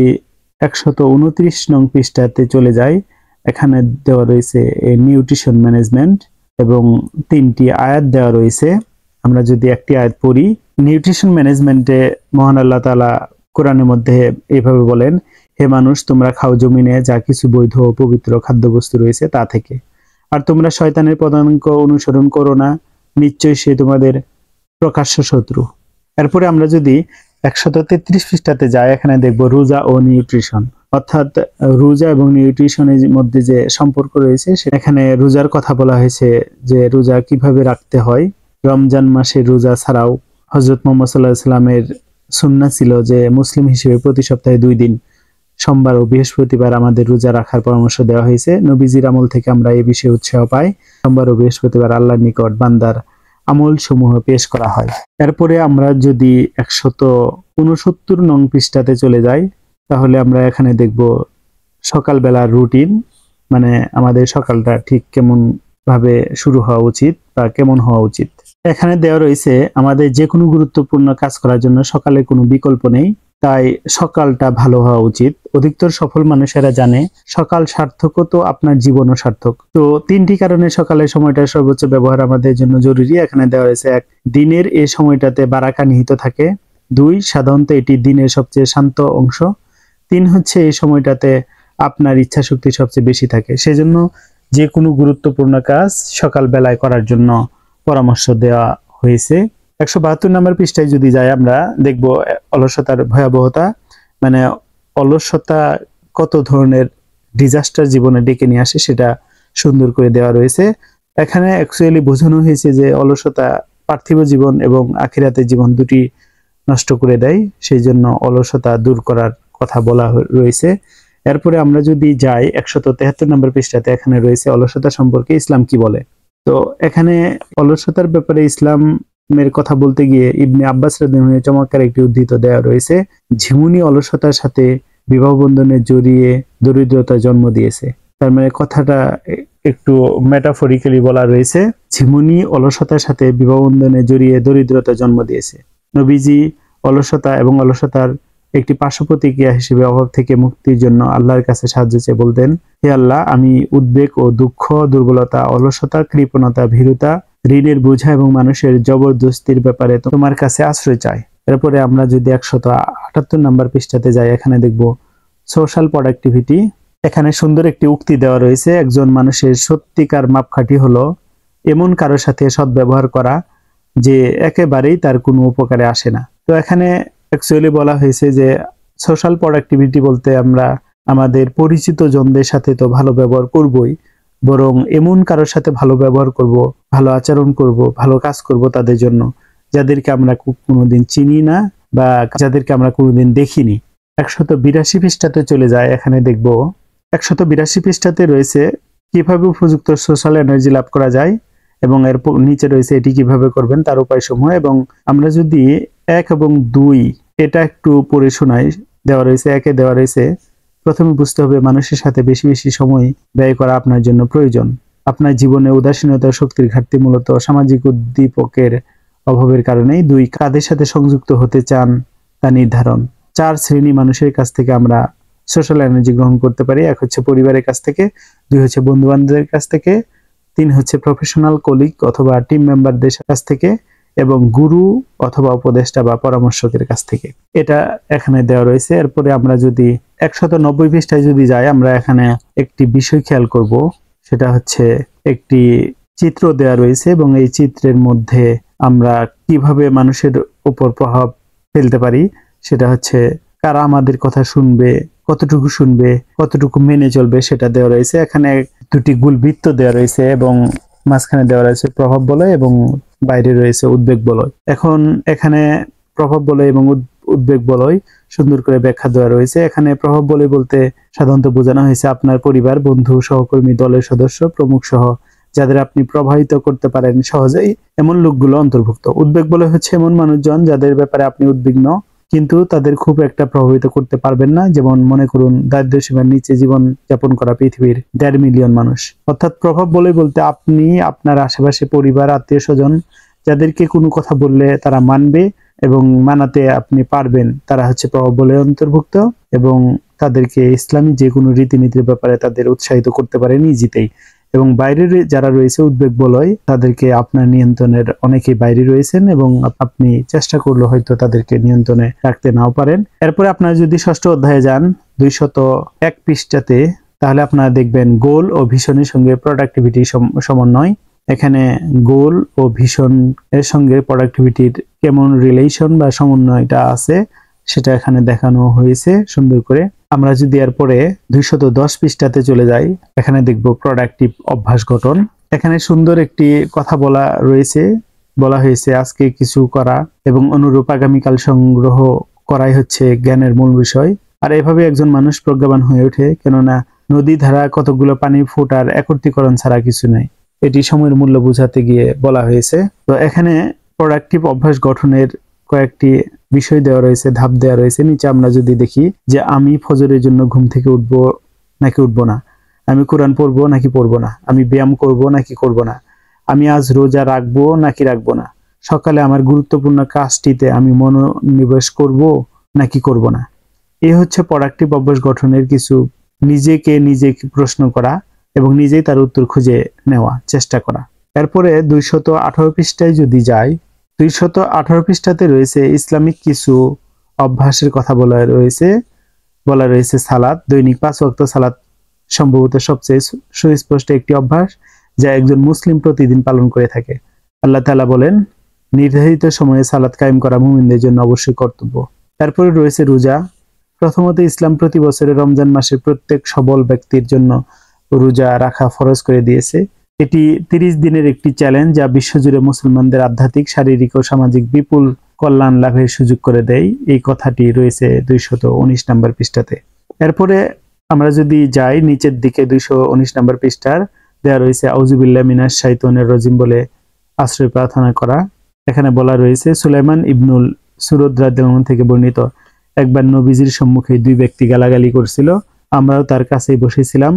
129 নং পৃষ্ঠাতে চলে যাই, এখানে দেওয়া রয়েছে নিউট্রিশন ম্যানেজমেন্ট এবং 3টি আয়াত দেওয়া রয়েছে। আমরা যদি একটি আয়াত পড়ি, নিউট্রিশন ম্যানেজমেন্টে মহান আল্লাহ তাআলা কোরআনের মধ্যে এইভাবে বলেন, হে মানুষ, তোমরা খাও জমিনে যা কিছু বৈধ ও পবিত্র খাদ্যবস্তু রয়েছে তা থেকে, আর তোমরা শয়তানের পদাঙ্ক অনুসরণ করো না, নিশ্চয়ই সে তোমাদের প্রকাশ্য শত্রু। এরপরে আমরা যদি 133 পৃষ্ঠাতে যাই, এখানে দেখব রোজা ও নিউট্রিশন। অর্থাৎ রোজা এবং নিউট্রিশনের মধ্যে যে সম্পর্ক রয়েছে, এখানে রোজার কথা বলা হয়েছে যে রোজা কিভাবে রাখতে হয়। রমজান মাসে রোজা ছাড়াও হযরত মুহাম্মদ সাল্লাল্লাহু আলাইহি ওয়াসাল্লামের সুন্নাহ ছিল যে মুসলিম হিসেবে প্রতি সপ্তাহে 2 দিন সোমবার ও বৃহস্পতিবার আমাদের রোজা রাখার পরামর্শ দেওয়া হয়েছে। নবীজির আমল থেকে আমরা এই বিষয়ে উৎসাহ পাই। সোমবার ও বৃহস্পতিবার আল্লাহর নিকট বান্দার আমল সমূহ পেশ করা হয়। এরপরে আমরা যদি 169 নং পৃষ্ঠাতে চলে যাই, তাহলে আমরা এখানে দেখব সকালবেলার রুটিন, মানে আমাদের সকালটা ঠিক কেমন ভাবে শুরু হওয়া উচিত বা কেমন হওয়া উচিত। এখানে দেওয়া রয়েছে আমাদের যে কোনো গুরুত্বপূর্ণ কাজ করার জন্য সকালে কোনো বিকল্প নেই। তাই সকালটা ভালো হওয়া উচিত। অধিকতর সফল মানুষেরা জানে সকাল সার্থক তো আপনার জীবনও সার্থক। তো 3টি কারণে সকালের সময়টা সর্বোচ্চ ব্যবহার আমাদের জন্য জরুরি এখানে দেওয়া হয়েছে। 1, দিনের এই সময়টাতে বারাকা নিহিত থাকে। 2, সাধারণত এটি দিনের সবচেয়ে শান্ত অংশ। 3 হচ্ছে এই সময়টাতে আপনার ইচ্ছা শক্তি সবচেয়ে বেশি থাকে, সেজন্য যে কোনো গুরুত্বপূর্ণ কাজ সকাল বেলায় করার জন্য পরামর্শ দেওয়া হয়েছে। 172 নম্বর পৃষ্ঠায় যদি যাই আমরা দেখব অলসতার ভয়াবহতা, মানে অলসতা কত ধরনের ডিজাস্টার জীবনে ডেকে নিয়ে আসে সেটা সুন্দর করে দেওয়া রয়েছে। এখানে অ্যাকচুয়ালি বোঝানো হয়েছে যে অলসতা পার্থিব জীবন এবং আখিরাতের জীবন দুটি নষ্ট করে দেয়, সেই জন্য অলসতা দূর করার কথা বলা রয়েছে। এরপরে আমরা যদি যাই 173 নম্বর পৃষ্ঠাতে, এখানে রয়েছে অলসতা সম্পর্কে ইসলাম কি বলে। তো এখানে অলসতার ব্যাপারে ইসলামের কথা বলতে গিয়ে ইবনে আব্বাস রাদিয়াল্লাহু আনহু চমৎকার একটি উদ্ধৃতি দেওয়া রয়েছে। ঝিমুনি অলসতার সাথে বিবাহ বন্ধনে জড়িয়ে দরিদ্রতা জন্ম দিয়েছে। তার মানে কথাটা একটু মেটাফরিক্যালি বলা রয়েছে, ঝিমুনি অলসতার সাথে বিবাহ বন্ধনে জড়িয়ে দরিদ্রতা জন্ম দিয়েছে। নবীজি অলসতা এবং অলসতার একটি পার্শ্ব প্রতিক্রিয়া হিসেবে অভাব থেকে মুক্তির জন্য আল্লাহর কাছে সাহায্য চেয়ে বলতেন, হে আল্লাহ, আমি উদ্বেগ ও দুঃখ, দুর্বলতা, অলসতা, কৃপণতা, ভীরুতা, ঋণের বোঝা এবং মানুষের জবরদস্তির ব্যাপারে তোমার কাছে আশ্রয় চাই। এরপরে আমরা যদি 178 নম্বর পৃষ্ঠাতে যাই, এখানে দেখব সোশ্যাল প্রোডাক্টিভিটি। এখানে সুন্দর একটি উক্তি দেওয়া রয়েছে, একজন মানুষের সত্যিকার মাপকাঠি হলো এমন কারোর সাথে সদ্ব্যবহার করা যে একেবারেই তার কোনো উপকারে আসে না। তো এখানে অ্যাকচুয়ালি বলা হয়েছে যে সোশ্যাল প্রোডাক্টিভিটি বলতে আমরা আমাদের পরিচিত জনদের সাথে তো ভালো ব্যবহার করবই, বরং এমন কারোর সাথে ভালো ব্যবহার করব, ভালো আচরণ করব, ভালো কাজ করব তাদের জন্য যাদেরকে আমরা কোনোদিন চিনি না বা যাদেরকে আমরা কোনোদিন দেখিনি। 182 পৃষ্ঠাতে চলে যায়, এখানে দেখব 182 পৃষ্ঠাতে রয়েছে কিভাবে উপযুক্ত সোশ্যাল এনার্জি লাভ করা যায় এবং এর নিচে রয়েছে এটি কিভাবে করবেন তার উপায়সমূহ। এবং আমরা যদি 1 এবং 2 এটা একটু পড়ে শোনাই, দেওয়া রয়েছে। 1-এ দেওয়া রয়েছে, প্রথমে বুঝতে হবে মানুষের সাথে বেশি বেশি সময় ব্যয় করা আপনার জন্য প্রয়োজন। আপনার জীবনে উদাসীনতা শক্তির ঘাটতি মূলত সামাজিক উদ্দীপকের অভাবের কারণেই। 2, কাদের সাথে সংযুক্ত হতে চান তা নির্ধারণ। 4 শ্রেণী মানুষের কাছ থেকে আমরা সোশ্যাল এনার্জি গ্রহণ করতে পারি। 1 হচ্ছে পরিবারের কাছ থেকে, 2 হচ্ছে বন্ধু বান্ধবের কাছ থেকে, 3 হচ্ছে প্রফেশনাল কলিগ অথবা টিম মেম্বারদের কাছ থেকে, এবং গুরু অথবা উপদেষ্টা বা পরামর্শকের কাছ থেকে। এটা এখানে দেওয়া রয়েছে। এরপরে আমরা যদি 190 পৃষ্ঠায় যদি যাই, আমরা এখানে একটি বিষয় খেয়াল করব, সেটা হচ্ছে একটি চিত্র দেওয়া রয়েছে এবং এই চিত্রের মধ্যে আমরা কিভাবে মানুষের উপর প্রভাব ফেলতে পারি সেটা হচ্ছে কারা আমাদের কথা শুনবে, কতটুকু শুনবে, কতটুকু মেনে চলবে সেটা দেওয়া রয়েছে। এখানে 2টি গোলবৃত্ত দেওয়া রয়েছে এবং মাঝখানে দেওয়া রয়েছে প্রভাব বলয় এবং বাইরে রয়েছে উদ্বেগ বলয়। এখন এখানে প্রভাব বলয় এবং উদ্বেগ বলয় সুন্দর করে ব্যাখ্যা দেওয়া রয়েছে। এখানে প্রভাব বলয় বলতে সাধারণত বোঝানো হয়েছে আপনার পরিবার, বন্ধু, সহকর্মী, দলের সদস্য প্রমুখ সহ যাদের আপনি প্রভাবিত করতে পারেন সহজেই, এমন লোকগুলো অন্তর্ভুক্ত। উদ্বেগ বলয় হচ্ছে এমন মানুষজন যাদের ব্যাপারে আপনি উদ্বিগ্ন কিন্তু তাদের খুব একটা প্রভাবিত করতে পারবেন না, যেমন মনে করুন দারিদ্র্য সীমার নিচে জীবন যাপন করা পৃথিবীর 1.5 মিলিয়ন মানুষ। অর্থাৎ প্রভাব বলয় বলতে আপনি আপনার আশেপাশে পরিবার, আত্মীয় স্বজন যাদেরকে কোনো কথা বললে তারা মানবে এবং মানাতে আপনি পারবেন, তারা হচ্ছে প্রভাব বলয় অন্তর্ভুক্ত এবং তাদেরকে ইসলামী যে কোনো রীতিনীতির ব্যাপারে তাদের উৎসাহিত করতে পারেন ইজিতেই। এবং বাইরে যারা রয়েছে উদ্বেগ বলয়, তাদেরকে আপনার নিয়ন্ত্রণের অনেকেই বাইরে রয়েছেন এবং আপনি চেষ্টা করলে হয়তো তাদেরকে নিয়ন্ত্রণে রাখতে নাও পারেন। এরপরে আপনারা যদি 6ষ্ঠ অধ্যায়ে যান 201 পৃষ্ঠাতে, তাহলে আপনারা দেখবেন গোল ও ভিশনের সঙ্গে প্রোডাক্টিভিটি সমন্বয়। এখানে গোল ও ভিশন এর সঙ্গে প্রোডাক্টিভিটির কেমন রিলেশন বা সমন্বয়টা আছে সেটা এখানে দেখানো হয়েছে সুন্দর করে। আমরা যদি এরপরে 210 পৃষ্ঠাতে চলে যাই, এখানে দেখব প্রোডাক্টিভ অভ্যাস গঠন। এখানে সুন্দর একটি কথা বলা রয়েছে, বলা হয়েছে আজকে কিছু করা এবং অনুরূপ আগামীকাল সংগ্রহ করাই হচ্ছে জ্ঞানের মূল বিষয়। আর এভাবে একজন মানুষ প্রজ্ঞাবান হয়ে ওঠে, কেননা নদী ধারা কতগুলো পানি ফোটার একত্রীকরণ ছাড়া কিছু নেই, এটি সময়ের মূল্য বোঝাতে গিয়ে বলা হয়েছে। তো এখানে প্রোডাক্টিভ অভ্যাস গঠনের কয়েকটি বিষয় দেওয়া রয়েছে, ধাপ দেওয়া রয়েছে। নিচে আমরা যদি দেখি যে আমি ফজরের জন্য ঘুম থেকে উঠবো নাকি উঠবো না, আমি কোরআন পড়বো নাকি পড়বো না, আমি ব্যায়াম করব নাকি করব না, আমি আজ রোজা রাখবো নাকি রাখবো না, সকালে আমার গুরুত্বপূর্ণ কাজটিতে আমি মনোনিবেশ করব নাকি করব না। এই হচ্ছে প্রোডাক্টিভ অভ্যাস গঠনের কিছু নিজেকে নিজে প্রশ্ন করা এবং নিজেই তার উত্তর খুঁজে নেওয়া চেষ্টা করা। এরপরে 218 পৃষ্ঠায় যদি যাই, 218 পৃষ্ঠাতে রয়েছে ইসলামিক কিছু অভ্যাসের কথা বলা রয়েছে সালাত। দৈনিক 5 ওয়াক্ত সালাত সম্ভবত সবচেয়ে সুস্পষ্ট একটি অভ্যাস যা একজন মুসলিম প্রতিদিন পালন করে থাকে। আল্লাহ তাআলা বলেন, নির্ধারিত সময়ে সালাত কায়েম করা মুমিনদের জন্য অবশ্যই কর্তব্য। তারপরে রয়েছে রোজা। প্রথমত ইসলাম প্রতি বছরে রমজান মাসে প্রত্যেক সবল ব্যক্তির জন্য রোজা রাখা ফরজ করে দিয়েছে। এটি 30 দিনের একটি চ্যালেঞ্জ যা বিশ্বজুড়ে মুসলমানদের আধ্যাত্মিক, শারীরিক ও সামাজিক বিপুল কল্যাণ লাভের সুযোগ করে দেয়। এই কথাটি রয়েছে 219 নম্বর পৃষ্ঠাতে। এরপরে আমরা যদি যাই নিচের দিকে 219 নম্বর পৃষ্ঠার দেওয়া রয়েছে আউযুবিল্লাহি মিনাশ শাইতানির রাজিম বলে আশ্রয় প্রার্থনা করা। এখানে বলা রয়েছে সুলাইমান ইবনুল সুরদ রাদিয়াল্লাহু আনহু থেকে বর্ণিত, একবার নবীজির সম্মুখে 2 ব্যক্তি গালাগালি করছিল। আমরাও তার কাছেই বসেছিলাম।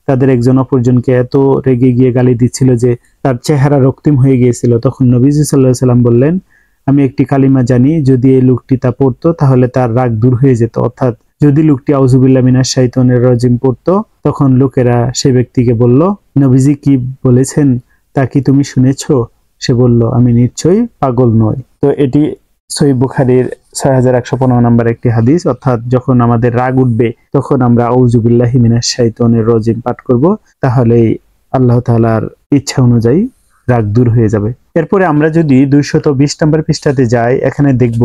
তাদের একজন অপরজনকে এত রেগে গিয়ে গালি দিচ্ছিল যে তার চেহারা রক্তিম হয়ে গিয়েছিল। তখন নবীজি সাল্লাল্লাহু আলাইহি সাল্লাম বললেন, আমি একটি কালিমা জানি, যদি এই লোকটি তা পড়তো তাহলে তার রাগ দূর হয়ে যেত। অর্থাৎ যদি লোকটি আউযুবিল্লাহি মিনাশ শাইতানির রাজিম পড়তো, তখন লোকেরা সেই ব্যক্তিকে বলল, নবীজি কি বলেছেন তা কি তুমি শুনেছো? সে বলল, আমি নিশ্চয়ই পাগল নই। তো এটি সহিহ বুখারীর 6115 নম্বর একটি হাদিস। অর্থাৎ যখন আমাদের রাগ উঠবে তখন আমরা আউযুবিল্লাহি মিনাশ শাইতানির রাজিম পাঠ করব, তাহলেই আল্লাহ তাআলার ইচ্ছা অনুযায়ী রাগ দূর হয়ে যাবে। এরপরে আমরা যদি 220 নম্বর পৃষ্ঠাতে যাই, এখানে দেখব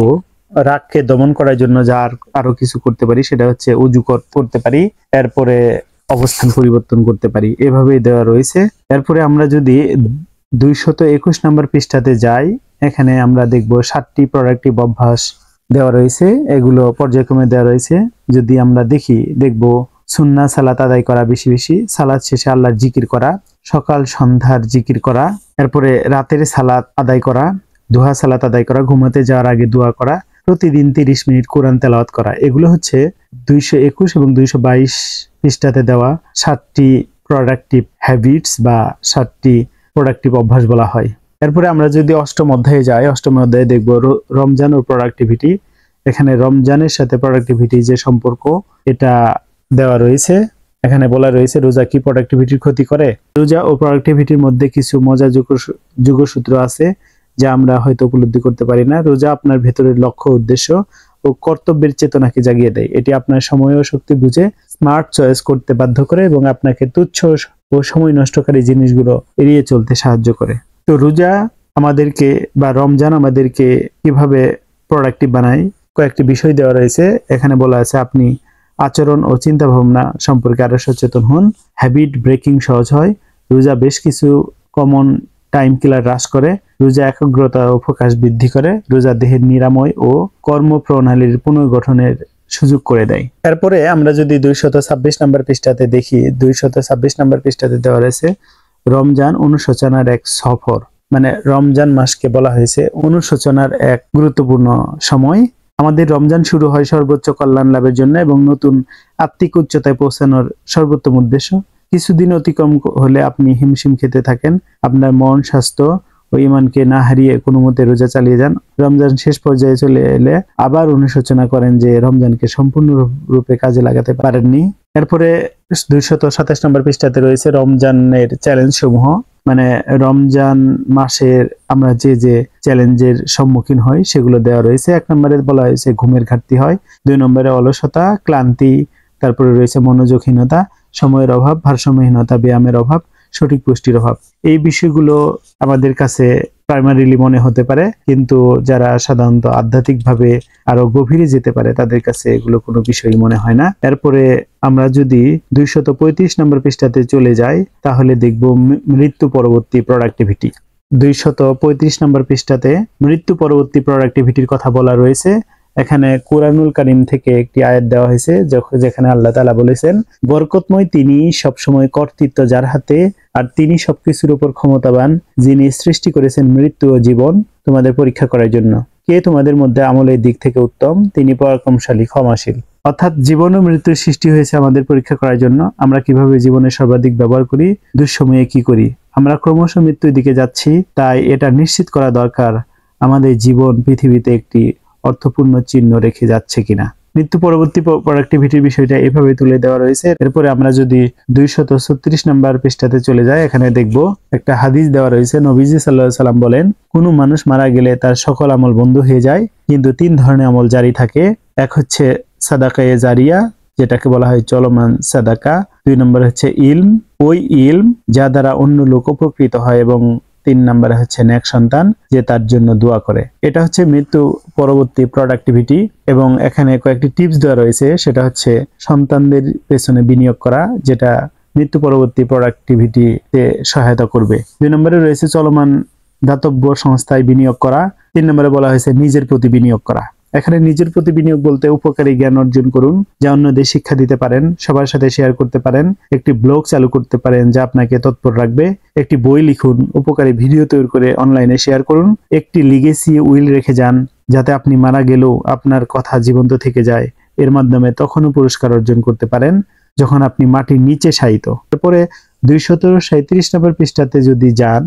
রাগকে দমন করার জন্য যা আরো কিছু করতে পারি, সেটা হচ্ছে ওযু করতে পারি, এরপরে অবস্থান পরিবর্তন করতে পারি, এভাবেই দেওয়া রয়েছে। এরপরে আমরা যদি 221 নম্বর পৃষ্ঠাতে যাই, এখানে আমরা দেখব 7টি প্রোডাক্টিভ অভ্যাস দেওয়া রয়েছে। এগুলো পর্যায়ক্রমে দেওয়া রয়েছে। যদি আমরা দেখব সুন্নাহ সালাত আদায় করা, বেশি বেশি সালাত শেষে আল্লাহর জিকির করা, সকাল সন্ধ্যার জিকির করা, এরপরে রাতের সালাত আদায় করা, দুহা সালাত আদায় করা, ঘুমাতে যাওয়ার আগে দোয়া করা, প্রতিদিন 30 মিনিট কোরআন তেলাওয়াত করা। এগুলো হচ্ছে 221 এবং 222 পৃষ্ঠাতে দেওয়া 7টি প্রোডাক্টিভ হ্যাবিটস বা 7টি প্রোডাক্টিভ অভ্যাস বলা হয়। এরপরে আমরা যদি 8ম অধ্যায়ে যাই, 8ম অধ্যায়ে দেখব রমজান ও প্রোডাক্টিভিটি। এখানে রমজানের সাথে প্রোডাক্টিভিটি যে সম্পর্ক, এটা দেওয়া রয়েছে। এখানে বলা রয়েছে রোজা কি প্রোডাক্টিভিটির ক্ষতি করে। রোজা ও প্রোডাক্টিভিটির মধ্যে কিছু মজার যোগসূত্র আছে যা আমরা হয়তো উপলব্ধি করতে পারি না। রোজা আপনার ভেতরের লক্ষ্য, উদ্দেশ্য ও কর্তব্যের চেতনাকে জাগিয়ে দেয়। এটি আপনার সময় ও শক্তি বুঝে স্মার্ট চয়েস করতে বাধ্য করে এবং আপনাকে তুচ্ছ ও সময় নষ্টকারী জিনিসগুলো এড়িয়ে চলতে সাহায্য করে। তো রোজা আমাদেরকে বা রমজান আমাদেরকে কিভাবে প্রোডাক্টিভ বানায়, কয়েকটি বিষয় দেওয়া রয়েছে। এখানে বলা আছে আপনি আচরণ ও চিন্তা ভাবনা সম্পর্কে আরো সচেতন হন, হ্যাবিট ব্রেকিং সহজ হয়, রোজা বেশ কিছু কমন টাইম কিলার হ্রাস করে, রোজা একাগ্রতা ও ফোকাস বৃদ্ধি করে, রোজা দেহের নিরাময় ও কর্মপ্রণালীর পুনর্গঠনের সুযোগ করে দেয়। এরপরে আমরা যদি 226 নম্বর পৃষ্ঠাতে দেখি, 226 নম্বর পৃষ্ঠাতে দেওয়া রয়েছে রমজান অনুশোচনার এক সফর। মানে রমজান মাসকে বলা হয়েছে অনুশোচনার এক গুরুত্বপূর্ণ সময়। আমাদের রমজান শুরু হয় সর্বোচ্চ কল্যাণ লাভের জন্য এবং নতুন আত্মিক উচ্চতায় পৌঁছানোর সর্বোত্তম উদ্দেশ্য। কিছুদিন অতিক্রম হলে আপনি হিমশিম খেতে থাকেন, আপনার মন, স্বাস্থ্য ও ঈমানকে না হারিয়ে কোনো মতে রোজা চালিয়ে যান। রমজান শেষ পর্যায়ে চলে এলে আবার অনুশোচনা করেন যে রমজানকে সম্পূর্ণরূপে কাজে লাগাতে পারেননি। এরপরে 227 নম্বর পৃষ্ঠাতে রয়েছে রমজানের চ্যালেঞ্জ সমূহ। মানে রমজান মাসের আমরা যে চ্যালেঞ্জের সম্মুখীন হই সেগুলো দেওয়া রয়েছে। 1 নম্বরে বলা হয়েছে ঘুমের ঘাটতি হয়, 2 নম্বরে অলসতা, ক্লান্তি, তারপরে রয়েছে মনোযোগহীনতা, সময়ের অভাব, ভারসাম্যহীনতা, ব্যায়ামের অভাব, সঠিক পুষ্টির অভাব। এই বিষয়গুলো আমাদের কাছে প্রাইমারিলি মনে হতে পারে, কিন্তু যারা সাধারণত আধ্যাত্মিকভাবে আরো গভীরে যেতে পারে তাদের কাছে এগুলো কোনো বিষয়ই মনে হয় না। এরপরে আমরা যদি 235 নম্বর পৃষ্ঠাতে চলে যাই, তাহলে দেখব মৃত্যু পরবর্তী প্রোডাক্টিভিটি। 235 নম্বর পৃষ্ঠাতে মৃত্যু পরবর্তী প্রোডাক্টিভিটির কথা বলা রয়েছে। এখানে কুরআনুল কারীম থেকে একটি আয়াত দেওয়া হয়েছে যেখানে আল্লাহ তাআলা বলেছেন, বরকতময় তিনি, সবসময় কর্তৃত্ব যার হাতে, আর তিনি সবকিছুর উপর ক্ষমতাবান, যিনি সৃষ্টি করেছেন মৃত্যু ও জীবন তোমাদের পরীক্ষা করার জন্য। কে তোমাদের মধ্যে আমলের দিক থেকে উত্তম, তিনি পরাক্রমশালী, ক্ষমাশীল। অর্থাৎ জীবন ও মৃত্যুর সৃষ্টি হয়েছে আমাদের পরীক্ষা করার জন্য। আমরা কিভাবে জীবনের সর্বাধিক ব্যবহার করি, দুঃসময়ে কি করি। আমরা ক্রমশ মৃত্যুর দিকে যাচ্ছি, তাই এটা নিশ্চিত করা দরকার আমাদের জীবন পৃথিবীতে একটি অর্থপূর্ণ চিহ্ন রেখে যাচ্ছে কিনা। মৃত্যু পরবর্তী প্রোডাক্টিভিটির বিষয়টা এভাবে তুলে দেওয়া রয়েছে। এরপরে আমরা যদি 236 নম্বর পৃষ্ঠাতে চলে যাই, এখানে দেখব একটা হাদিস দেওয়া রয়েছে। নবীজি সাল্লাল্লাহু আলাইহি সাল্লাম বলেন, কোনো মানুষ মারা গেলে তার সকল আমল বন্ধ হয়ে যায়, কিন্তু 3 ধরনের আমল জারি থাকে। এক হচ্ছে সাদাকায়ে জারিয়া, যেটাকে বলা হয় চলমান সাদাকা। 2 নম্বর হচ্ছে ইলম, ওই ইলম যা দ্বারা অন্য লোক উপকৃত হয়, এবং 3 নম্বরে হচ্ছে নেক সন্তান, যে তার জন্য দোয়া করে। এটা হচ্ছে মৃত্যু পরবর্তী প্রোডাক্টিভিটি। এবং এখানে কয়েকটি টিপস দেওয়া রয়েছে, সেটা হচ্ছে সন্তানদের পেছনে বিনিয়োগ করা, যেটা মৃত্যু পরবর্তী প্রোডাক্টিভিটিতে সহায়তা করবে। 2 নম্বরে রয়েছে চলমান দাতব্য সংস্থায় বিনিয়োগ করা। 3 নম্বরে বলা হয়েছে নিজের প্রতি বিনিয়োগ করা। এখানে নিজের প্রতি বিনিয়োগ বলতে উপকারী জ্ঞান অর্জন করুন, যা অন্যদের শিক্ষা দিতে পারেন, সবার সাথে শেয়ার করতে পারেন, একটি ব্লগ চালু করতে পারেন যা আপনাকে তৎপর রাখবে, একটি বই লিখুন, উপকারী ভিডিও তৈরি করে অনলাইনে শেয়ার করুন, একটি লিগেসি উইল রেখে যান, যাতে আপনি মারা গেলেও আপনার কথা জীবন্ত থেকে যায়। এর মাধ্যমে তখনও পুরস্কার অর্জন করতে পারেন যখন আপনি মাটির নিচে শায়িত। তারপরে 237 নম্বর পৃষ্ঠাতে যদি যান,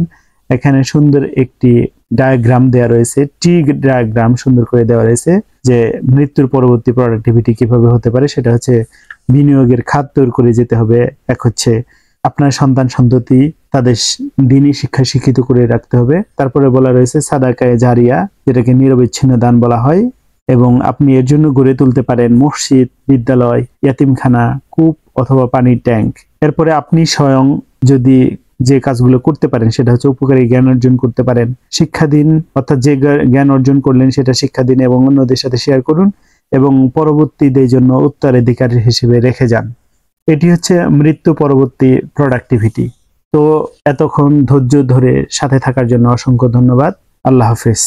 এখানে সুন্দর একটি ডায়াগ্রাম দেওয়া রয়েছে, টি ডায়াগ্রাম সুন্দর করে দেওয়া রয়েছে, যে মৃত্যুর পরবর্তী প্রোডাক্টিভিটি কিভাবে হতে পারে। সেটা হচ্ছে বিনিয়োগের খাত তৈরি করে যেতে হবে। এক হচ্ছে আপনার সন্তান সন্ততি তাদের দ্বীনি শিক্ষা শিক্ষিত করে রাখতে হবে। তারপরে বলা রয়েছে সাদাকায়ে জারিয়া, যেটাকে নিরবিচ্ছিন্ন দান বলা হয়, এবং আপনি এর জন্য গড়ে তুলতে পারেন মসজিদ, বিদ্যালয়, ইয়াতিমখানা, কূপ অথবা পানির ট্যাঙ্ক। এরপরে আপনি স্বয়ং যদি যে কাজগুলো করতে পারেন, সেটা হচ্ছে উপকারী জ্ঞান অর্জন করতে পারেন, শিক্ষা দিন, অর্থাৎ যে জ্ঞান অর্জন করলেন সেটা শিক্ষা দিন এবং অন্যদের সাথে শেয়ার করুন, এবং পরবর্তীদের জন্য উত্তরাধিকার হিসেবে রেখে যান। এটি হচ্ছে মৃত্যু পরবর্তী প্রোডাক্টিভিটি। তো এতক্ষণ ধৈর্য ধরে সাথে থাকার জন্য অসংখ্য ধন্যবাদ। আল্লাহ হাফেজ।